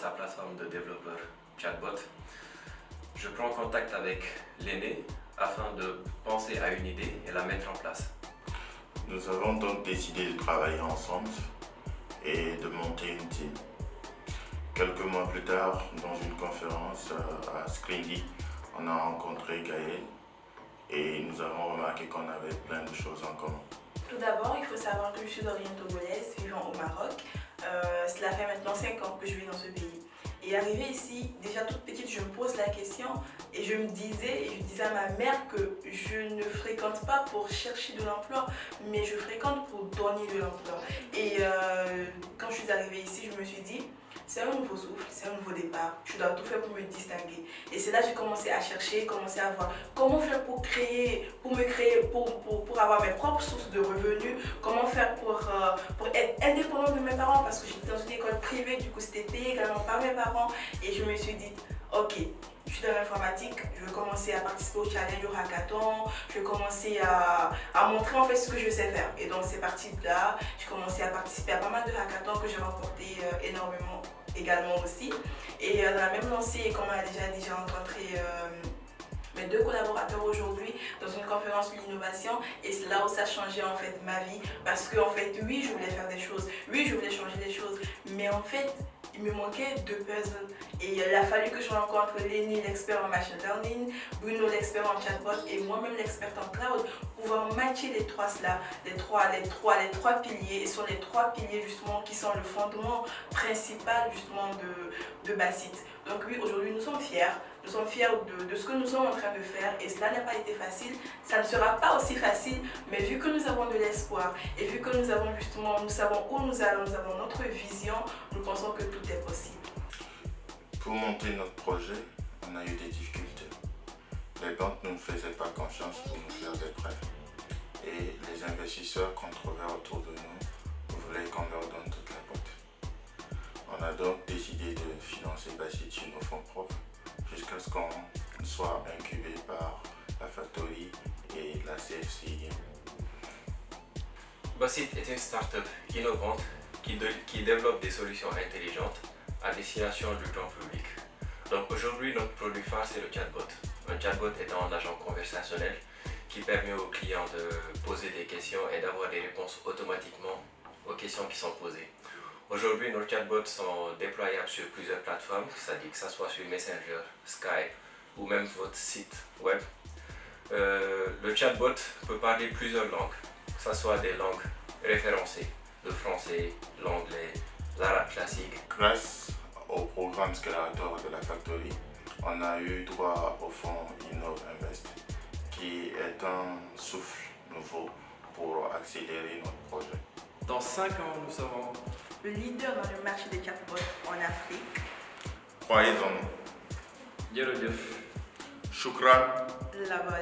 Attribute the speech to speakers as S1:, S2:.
S1: sa plateforme de développeur Chatbot, je prends contact avec l'aîné afin de penser à une idée et la mettre en place.
S2: Nous avons donc décidé de travailler ensemble et de monter une team. Quelques mois plus tard, dans une conférence à Scringy, on a rencontré Gaël et nous avons remarqué qu'on avait plein de choses en commun.
S3: Tout d'abord, il faut savoir que je suis d'origine togolaise, vivant au Maroc. Cela fait maintenant 5 ans que je vis dans ce pays. Et arrivée ici, déjà toute petite, je me pose la question et je disais à ma mère que je ne fréquente pas pour chercher de l'emploi, mais je fréquente pour donner de l'emploi. Et quand je suis arrivée ici, je me suis dit, c'est un nouveau souffle, c'est un nouveau départ, je dois tout faire pour me distinguer. Et c'est là que j'ai commencé à chercher, commencé à voir comment faire pour avoir mes propres sources de revenus, comment faire pour être indépendante de mes parents, parce que j'étais dans une école privée, du coup c'était payé également par mes parents. Et je me suis dit, ok, je suis dans l'informatique, je vais commencer à participer au challenge, au hackathon, je vais commencer à montrer en fait ce que je sais faire. Et donc c'est parti de là, j'ai commencé à participer à pas mal de hackathons que j'ai remporté énormément également aussi. Et dans la même lancée, comme on a déjà dit, j'ai rencontré mes 2 collaborateurs aujourd'hui dans une conférence sur l'innovation, et c'est là où ça a changé en fait ma vie, parce que en fait oui, je voulais faire des choses, oui, je voulais changer des choses, mais en fait il me manquait 2 puzzles et il a fallu que je rencontre Lenny, l'expert en machine learning, Bruno, l'expert en chatbot, et moi-même l'expert en cloud, pour pouvoir matcher les trois piliers, et sur les 3 piliers justement qui sont le fondement principal justement de Basit. Donc oui, aujourd'hui nous sommes fiers de ce que nous sommes en train de faire, et cela n'a pas été facile, ça ne sera pas aussi facile, mais vu que nous avons de l'espoir et vu que nous savons où nous allons, nous avons notre vision, nous pensons que tout est possible.
S2: Pour monter notre projet, on a eu des difficultés. Les banques ne nous faisaient pas confiance pour nous faire des prêts, et les investisseurs qu'on trouvait autour de nous voulaient qu'on leur donne toute la boîte. On a donc décidé de financer Basit sur nos fonds propres, jusqu'à ce qu'on soit incubé par la Factory et la CFCI.
S1: Basit est une start-up innovante qui développe des solutions intelligentes à destination du grand public. Donc aujourd'hui, notre produit phare, c'est le chatbot. Un chatbot étant un agent conversationnel qui permet aux clients de poser des questions et d'avoir des réponses automatiquement aux questions qui sont posées. Aujourd'hui, nos chatbots sont déployables sur plusieurs plateformes, c'est-à-dire que ce soit sur Messenger, Skype ou même votre site web. Le chatbot peut parler plusieurs langues, que ce soit des langues référencées, le français, l'anglais, l'arabe classique.
S2: Grâce au programme Scalator de la Factory, on a eu droit au fonds InnovInvest, qui est un souffle nouveau pour accélérer notre projet.
S4: Dans 5 ans, nous serons
S3: le leader dans le marché des chatbots en Afrique.
S2: Croyez en nous.
S4: Jërëjëf.
S2: Shukran.
S3: Là-bas,